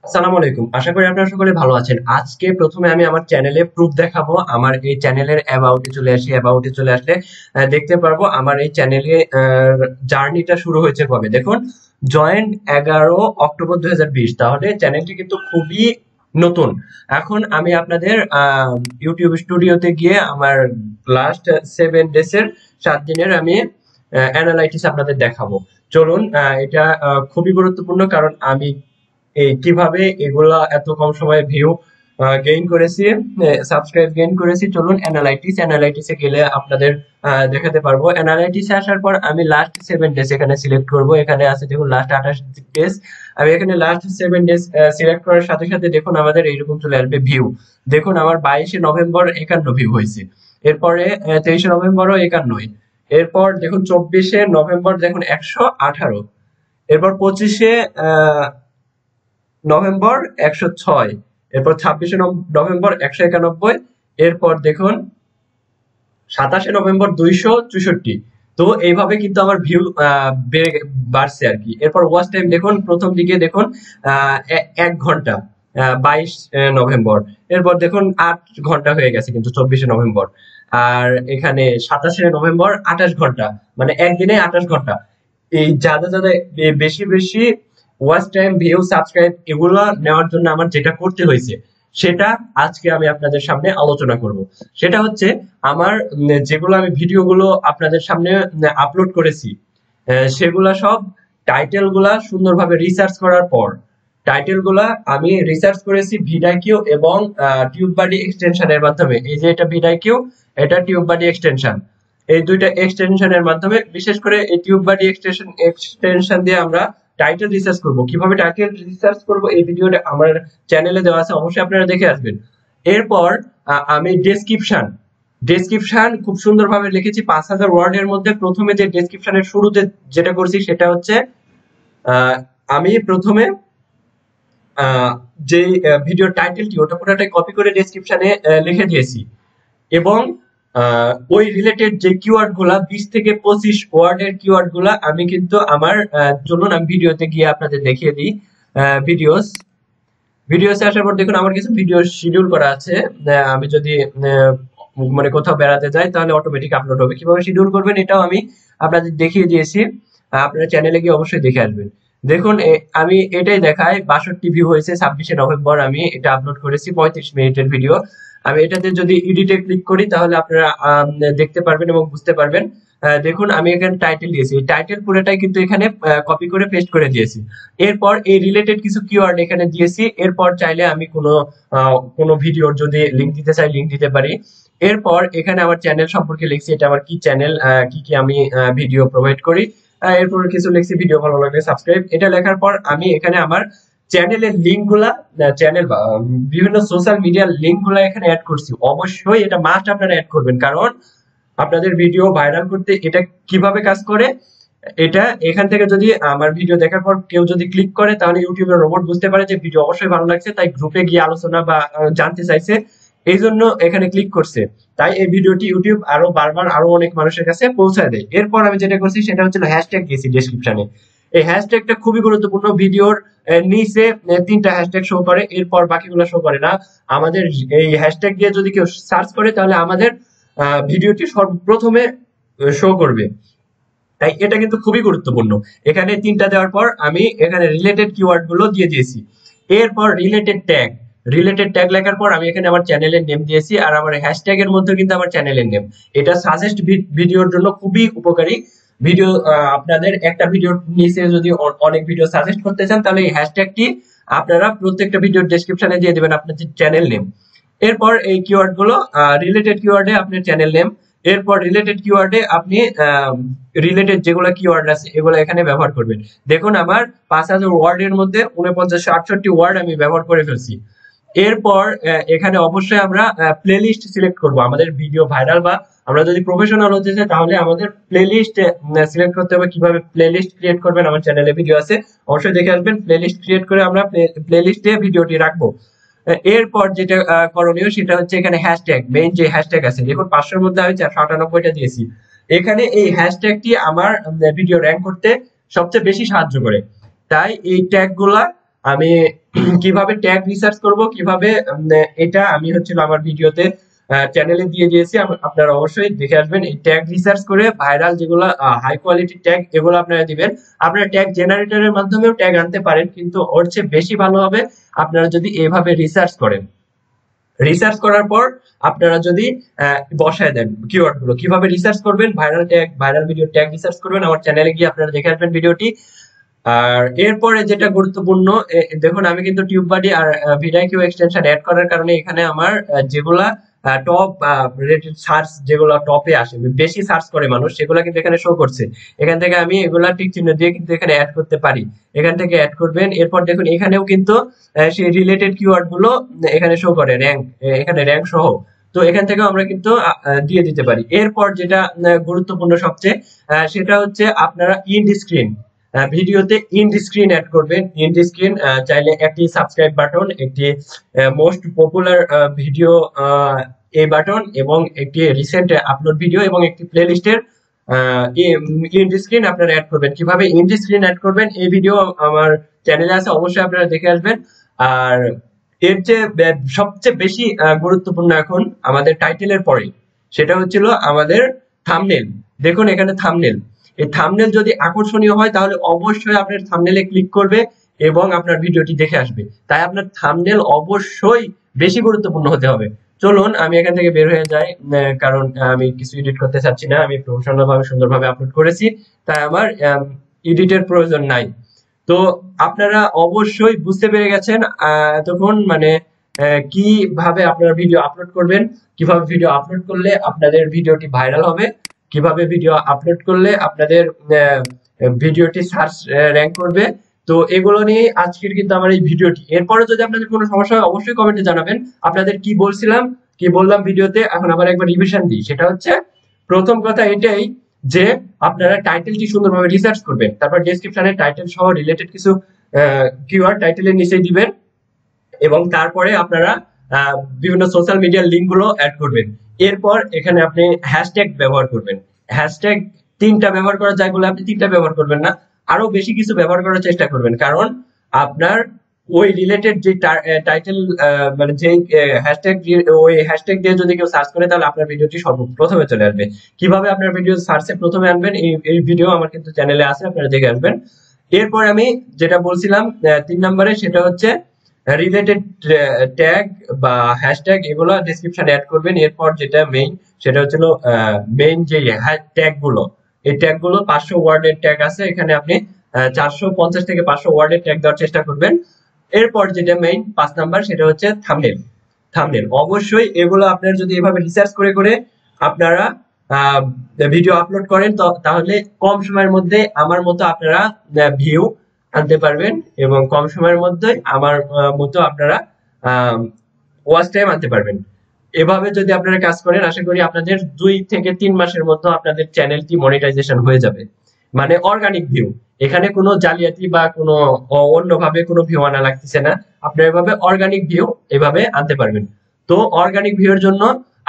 আসসালামু আলাইকুম। আশা করি আপনারা সকলে ভালো আছেন। আজকে প্রথমে আমি আমার চ্যানেলে প্রুফ দেখাবো। আমার এই চ্যানেলের অ্যাবাউটে চলে আসি। অ্যাবাউটে চলে আসলে দেখতে পারবো আমার এই চ্যানেলে জার্নিটা শুরু হয়েছে কবে। দেখুন, জয়েন্ট 11 অক্টোবর 2020। তাহলে চ্যানেলটি কিন্তু খুবই নতুন। এখন আমি আপনাদের ইউটিউব স্টুডিওতে গিয়ে আমার লাস্ট 7 ডেজ এর 7 দিনের আমি অ্যানালাইটিস আপনাদের দেখাবো। চলুন, এটা খুবই গুরুত্বপূর্ণ, কারণ আমি এই কিভাবে এগুলা এত কম সময়ে ভিউ গেইন করেছি, সাবস্ক্রাইব গেইন করেছি। চলুন অ্যানালাইটিসে গেলে আপনাদের দেখাতে পারবো। অ্যানালাইটিসে আসার পর আমি লাস্ট 7 ডেজ এখানে সিলেক্ট করব। এখানে আছে দেখুন লাস্ট 28 ডেজ। আমি এখানে লাস্ট 7 ডেজ সিলেক্ট করার সাথে সাথে দেখুন আমাদের এইরকম চলে আসবে ভিউ। দেখুন আমার 22 নভেম্বর 51 ভিউ হয়েছে। এরপরে 23 নভেম্বরও 51। এরপর দেখুন 24 নভেম্বর দেখুন 118। এরপর 25 নভেম্বর 106। এরপর 26 নভেম্বর 191। এরপর দেখুন 27 নভেম্বর 264। তো এইভাবে কিন্তু আমার ভিউ বাড়ছে আর কি। এরপর ওয়াচ টাইম দেখুন, প্রথম দিকে দেখুন 1 ঘন্টা, 22 নভেম্বর। এরপর দেখুন 8 ঘন্টা হয়ে গেছে কিন্তু 24 নভেম্বর। আর এখানে 27 নভেম্বর 28 ঘন্টা, মানে একদিনে 28 ঘন্টা। এই যাদের যাদের বেশি বেশি ওয়াচ টাইম, ভিউ, সাবস্ক্রাইব এগুলো নেওয়ার জন্য আমার যেটা করতে হয়েছে সেটা আজকে আমি আপনাদের সামনে আলোচনা করব। সেটা হচ্ছে আমার যেগুলো আমি ভিডিওগুলো আপনাদের সামনে আপলোড করেছি, সেগুলা সব টাইটেল গুলা সুন্দরভাবে রিসার্চ করার পর, টাইটেল গুলা আমি রিসার্চ করেছি ভিডাইকিউ এবং টিউব বাডি এক্সটেনশনের মাধ্যমে। এই যে এটা ভিডাইকিউ, এটা টিউব বাডি এক্সটেনশন। এই দুইটা এক্সটেনশনের মাধ্যমে, বিশেষ করে এই টিউব বাডি এক্সটেনশন দিয়ে আমরা টাইটেল রিসার্চ করব। কিভাবে টাইটেল রিসার্চ করব এই ভিডিওটা আমার চ্যানেলে দেওয়া আছে, অবশ্যই আপনারা দেখে আসবেন। এরপর আমি ডেসক্রিপশন খুব সুন্দরভাবে লিখেছি 5000 ওয়ার্ডের মধ্যে। প্রথমে যে ডেসক্রিপশনের শুরুতে যেটা করছি সেটা হচ্ছে আহ, আমি প্রথমে যে ভিডিও টাইটেলটি ওটা পুরোটাই কপি করে ডেসক্রিপশনে লিখে দিয়েছি। এবং ওই রিলেটেড যে কিওয়ার্ড গুলা 20 থেকে 25 ওয়ার্ডের কিওয়ার্ড গুলা আমি কিন্তু আমার চলুন আমি ভিডিওতে গিয়ে আপনাদের দেখিয়ে দিই। ভিডিওস ভিডিওসে আসার পর দেখুন আমার কিছু ভিডিও শিডিউল করা আছে। আমি যদি মানে কোথাও বেড়াতে যাই তাহলে অটোমেটিক আপলোড হবে। কিভাবে শিডিউল করবেন এটাও আমি আপনাদের দেখিয়ে দিয়েছি। আপনারা চ্যানেলে গিয়ে অবশ্যই দেখে আসবেন। দেখুন আমি এটাই দেখাই 62 ভিউ হয়েছে 26 নভেম্বর। আমি এটা আপলোড করেছি 35 মিনিটের ভিডিও। আমি এটাতে যদি এডিটে ক্লিক করি তাহলে আপনারা দেখতে পারবেন এবং বুঝতে পারবেন। দেখুন আমি এখানে টাইটেল দিয়েছি, টাইটেল পুরোটাই কিন্তু এখানে কপি করে পেস্ট করে দিয়েছি। এরপর এই রিলেটেড কিছু কিওয়ার্ড এখানে দিয়েছি। এরপর চাইলে আমি কোনো ভিডিওর যদি লিংক দিতে চাই লিংক দিতে পারি। এরপর এখানে আমার চ্যানেল সম্পর্কে লিখছি, এটা আমার কি চ্যানেল, কি কি আমি ভিডিও প্রোভাইড করি। এরপর কিছু লিখছি ভিডিও ভালো লাগলে সাবস্ক্রাইব। এটা লেখার পর আমি এখানে আমার চ্যানেলের লিঙ্ক গুলা, চ্যানেল বা বিভিন্ন সোশ্যাল মিডিয়ার লিঙ্ক গুলা এখানে অ্যাড করছি। অবশ্যই এটা মাস্ট আপনারা অ্যাড করবেন, কারণ আপনাদের ভিডিও ভাইরাল করতে এটা কিভাবে কাজ করে, এটা এখান থেকে যদি আমার ভিডিও দেখার পর কেউ যদি ক্লিক করে তাহলে ইউটিউবের রোবট বুঝতে পারে যে ভিডিও অবশ্যই ভালো লাগছে, তাই গ্রুপে গিয়ে আলোচনা বা জানতে চাইছে, এই জন্য এখানে ক্লিক করছে। তাই এই ভিডিওটি ইউটিউব আরো বারবার আরো অনেক মানুষের কাছে পৌঁছায় দেয়। এরপর আমি যেটা করছি সেটা হচ্ছে হ্যাশট্যাগ দিয়েছি ডেসক্রিপশনে। এই হ্যাশট্যাগটা খুবই গুরুত্বপূর্ণ। ভিডিওর নিচে 3টা হ্যাশট্যাগ শো করে, এরপর বাকিগুলো শো করে না। আমাদের এই হ্যাশট্যাগ দিয়ে যদি কেউ সার্চ করে তাহলে আমাদের ভিডিওটি সর্বপ্রথমে শো করবে। তাই এটা কিন্তু খুবই গুরুত্বপূর্ণ। এখানে 3টা দেওয়ার পর আমি এখানে রিলেটেড কিওয়ার্ড গুলো দিয়ে দিয়েছি। এরপর রিলেটেড ট্যাগ লেখার পর আমি এখানে আমার চ্যানেলের নেম দিয়েছি, আর আমার হ্যাশট্যাগ এর মধ্যে কিন্তু আমার চ্যানেলের নেম। এটা সাজেস্ট ভিডিওর জন্য খুবই উপকারী। ভিডিও আপনাদের একটা ভিডিওর নিচে যদি অনেক ভিডিও সাজেস্ট করতে চান তাহলে এই হ্যাশট্যাগটি আপনারা প্রত্যেকটা ভিডিওর ডেসক্রিপশনে দিয়ে দিবেন আপনাদের চ্যানেল নেম। এরপর এই কিওয়ার্ড গুলো রিলেটেড কিওয়ার্ডে আপনার চ্যানেল নেম। এরপর রিলেটেড কিওয়ার্ডে আপনি রিলেটেড যেগুলো কিওয়ার্ড আছে এগুলো এখানে ব্যবহার করবেন। দেখুন আমার 5000 ওয়ার্ডের মধ্যে 4968 ওয়ার্ড আমি ব্যবহার করে ফেলছি। এরপর এখানে অবশ্যই আমরা প্লেলিস্ট সিলেক্ট করব। আমাদের ভিডিও ভাইরাল বা আমরা যদি প্রফেশনাল হতে চাই তাহলে আমাদের প্লেলিস্ট সিলেক্ট করতে হবে। কিভাবে প্লেলিস্ট ক্রিয়েট করবেন আমার চ্যানেলে ভিডিও আছে, অবশ্যই দেখে আসবেন। প্লেলিস্ট ক্রিয়েট করে আমরা প্লেলিস্টে ভিডিওটি রাখবো। এরপর যেটা করণীয় সেটা হচ্ছে এখানে হ্যাশট্যাগ, মেইন যে হ্যাশট্যাগ আছে দেখুন 500-র মধ্যে আমি 498টা দিয়েছি। এখানে এই হ্যাশট্যাগটি আমার ভিডিও র্যাঙ্ক করতে সবচেয়ে বেশি সাহায্য করে। তাই এই ট্যাগ গুলা আমি কিভাবে ট্যাগ রিসার্চ করব, কিভাবে এটা আমি হচ্ছিল আমার ভিডিওতে চ্যানেলে দিয়ে দিয়েছি, আপনারা অবশ্যই দেখে আসবেন। এই ট্যাগ রিসার্চ করে ভাইরাল যেগুলো হাই কোয়ালিটি ট্যাগ এগুলো আপনারা দিবেন। আপনারা ট্যাগ জেনারেটরের মাধ্যমেও ট্যাগ আনতে পারেন, কিন্তু ওর চেয়ে বেশি ভালো হবে আপনারা যদি এভাবে রিসার্চ করেন। রিসার্চ করার পর আপনারা যদি বসায় দেন কিওয়ার্ড গুলো, কিভাবে রিসার্চ করবেন, viral tag, viral video tag research করবেন, আমার চ্যানেলে গিয়ে আপনারা দেখে আসবেন ভিডিওটি। আর এরপরে যেটা গুরুত্বপূর্ণ, দেখুন আমি কিন্তু টিউববাডি আর ভিডিকিউ এক্সটেনশন অ্যাড করার কারণে এখানে আমার যেগুলা টপ রেটেড সার্চ, যেগুলো টপে আসে, বেশি সার্চ করে মানুষ, সেগুলো কিন্তু এখানে শো করছে। এখান থেকে আমি এগুলা টিক চিহ্ন দিয়ে কিন্তু এখানে অ্যাড করতে পারি, এখান থেকে অ্যাড করবেন। এরপর দেখুন এখানেও কিন্তু সেই রিলেটেড কিওয়ার্ড গুলো এখানে শো করে, র্যাঙ্ক, এখানে র্যাঙ্ক সহ। তো এখান থেকেও আমরা কিন্তু দিয়ে দিতে পারি। এরপর যেটা গুরুত্বপূর্ণ সবচেয়ে, সেটা হচ্ছে আপনারা ইন্ড স্ক্রিন, ভিডিওতে ইন্ড স্ক্রিন অ্যাড করবেন। ইন্ড স্ক্রিন চাইলে একটি সাবস্ক্রাইব বাটন, একটি মোস্ট পপুলার ভিডিও এই বাটন, এবং একটি রিসেন্ট আপলোড ভিডিও, এবং একটি প্লেলিস্টের ইন্ড স্ক্রিন আপনারা অ্যাড করবেন। কিভাবে ইন্ড স্ক্রিন অ্যাড করবেন এই ভিডিও আমার চ্যানেলে আছে, অবশ্যই আপনারা দেখে আসবেন। আর এর যে সবচেয়ে বেশি গুরুত্বপূর্ণ এখন আমাদের টাইটেলের পরে, সেটা হচ্ছিল আমাদের থাম্বনেল। দেখুন এখানে থাম্বনেল, এই থাম্বনেল যদি আকর্ষণীয় হয় তাহলে অবশ্যই আপনার থাম্বনেলে ক্লিক করবে এবং আপনার ভিডিওটি দেখে আসবে। তাই আপনার থাম্বনেল অবশ্যই বেশি গুরুত্বপূর্ণ হতে হবে। চলুন আমি এখান থেকে বের হয়ে যাই, কারণ আমি কিছু এডিট করতে চাচ্ছি না, আমি প্রফেশনাল ভাবে সুন্দরভাবে আপলোড করেছি, তাই আমার এডিটের প্রয়োজন নাই। তো আপনারা অবশ্যই বুঝতে পেরে গেছেন এতক্ষণ, মানে কিভাবে আপনারা ভিডিও আপলোড করবেন, কিভাবে ভিডিও আপলোড করলে আপনাদের ভিডিওটি ভাইরাল হবে, কিভাবে ভিডিও আপলোড করলে আপনাদের ভিডিওটি সার্চ র্যাঙ্ক করবে। তো এগুলো নিয়ে আজকের কিন্তু আমার এই ভিডিওটি। এরপরে যদি আপনাদের কোনো সমস্যা হয় অবশ্যই কমেন্টে জানাবেন। আপনাদের কি বলছিলাম, কি বললাম ভিডিওতে, এখন আবার একবার রিভিশন দিই। সেটা হচ্ছে প্রথম কথা এটাই যে আপনারা টাইটেলটি সুন্দরভাবে রিসার্চ করবেন, তারপর ডেসক্রিপশনে টাইটেল সহ রিলেটেড কিছু কিওয়ার্ড টাইটেলের নিচে দিবেন, এবং তারপরে আপনারা বিভিন্ন সোশ্যাল মিডিয়ার লিঙ্ক গুলো অ্যাড করবেন। এরপর এখানে আপনি হ্যাশট্যাগ ব্যবহার করবেন। হ্যাশট্যাগ 3টা ব্যবহার করা যায় বলে আপনি 3টা ব্যবহার করবেন না, আরো বেশি কিছু ব্যবহার করার চেষ্টা করবেন, কারণ আপনার ওই রিলেটেড যে টাইটেল, মানে যে হ্যাশট্যাগ, ওই হ্যাশট্যাগ দিয়ে যদি কেউ সার্চ করে তাহলে আপনার ভিডিওটি সর্বপ্রথমে চলে আসবে। কিভাবে আপনার ভিডিও সার্চে প্রথমে আনবেন এই ভিডিও আমার কিন্তু চ্যানেলে আছে, আপনারা দেখে আসবেন। এরপর আমি যেটা বলছিলাম 3 নম্বরে, সেটা হচ্ছে রিলেটেড ট্যাগ বা হ্যাশট্যাগ, এগুলো ডেসক্রিপশনে অ্যাড করবেন। এরপর যেটা মেইন, সেটা হচ্ছে মেইন যে ট্যাগ গুলো, এই ট্যাগ গুলো 500 ওয়ার্ডের ট্যাগ আছে, এখানে আপনি 450 থেকে 500 ওয়ার্ডের ট্যাগ দেওয়ার চেষ্টা করবেন। এরপর যেটা মেইন 5 নাম্বার, সেটা হচ্ছে থাম্বনেল। থাম্বনেল অবশ্যই এগুলো আপনার যদি এভাবে রিসার্চ করে করে আপনারা ভিডিও আপলোড করেন, তাহলে কম সময়ের মধ্যে আমার মতো আপনারা ভিউ আনতে পারবেন, এবং কম সময়ের মধ্যে আমার মতো আপনারা ওয়াচ টাইম আনতে পারবেন। এভাবে যদি আপনারা কাজ করেন, আশা করি আপনাদের 2 থেকে 3 মাসের মধ্যে আপনাদের চ্যানেলটি মনিটাইজেশন হয়ে যাবে, মানে অর্গানিক ভিউ। এখানে কোনো জালিয়াতি বা কোনো অন্যভাবে কোনো ভিউ আনা লাগতেছে না, আপনারা এভাবে অর্গানিক ভিউ এভাবে আনতে পারবেন। তো অর্গানিক ভিউর জন্য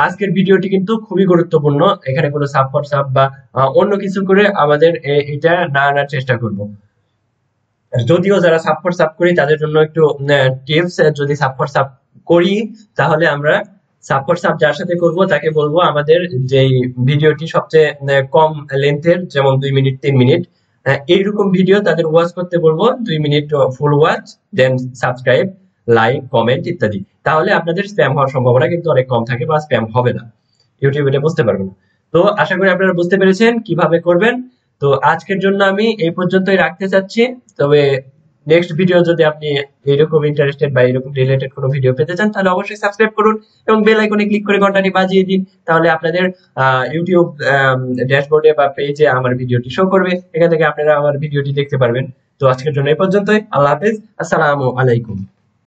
আজকের ভিডিওটি কিন্তু খুবই গুরুত্বপূর্ণ। এখানে কোনো সাব ফর সাব বা অন্য কিছু করে আমাদের এটা না আনার চেষ্টা করব। যদিও যারা সাব ফর সাব করি তাদের জন্য একটু টিপস, যদি সাব ফর সাব করি তাহলে আমরা সাব ফর সাব যার সাথে করব তাকে বলবো আমাদের যে ভিডিওটি সবচেয়ে কম লেন্থের, যেমন 2 মিনিট 3 মিনিট, এইরকম ভিডিও তাদের ওয়াচ করতে বলবো, 2 মিনিট ফুল ওয়াচ, দেন সাবস্ক্রাইব, লাইক, কমেন্ট ইত্যাদি। তাহলে আপনাদের স্প্যাম হওয়ার সম্ভাবনা কিন্তু অনেক কম থাকে, বা স্প্যাম হবে না, ইউটিউব এটা বুঝতে পারবে না। তো আশা করি আপনারা বুঝতে পেরেছেন কিভাবে করবেন। তো আজকের জন্য আমি এই পর্যন্তই রাখতে চাচ্ছি। তবে নেক্সট ভিডিও যদি আপনি এরকম ইন্টারেস্টেড বা এরকম রিলেটেড কোনো ভিডিও পেতে চান তাহলে অবশ্যই সাবস্ক্রাইব করুন এবং বেল আইকনে ক্লিক করে ঘন্টাটি বাজিয়ে দিন, তাহলে আপনাদের ইউটিউব ড্যাশবোর্ডে বা পেজে আমার ভিডিওটি শো করবে, এখান থেকে আপনারা আমার ভিডিওটি দেখতে পারবেন। তো আজকের জন্য এই পর্যন্তই, আল্লাহ হাফেজ, আসসালামু আলাইকুম।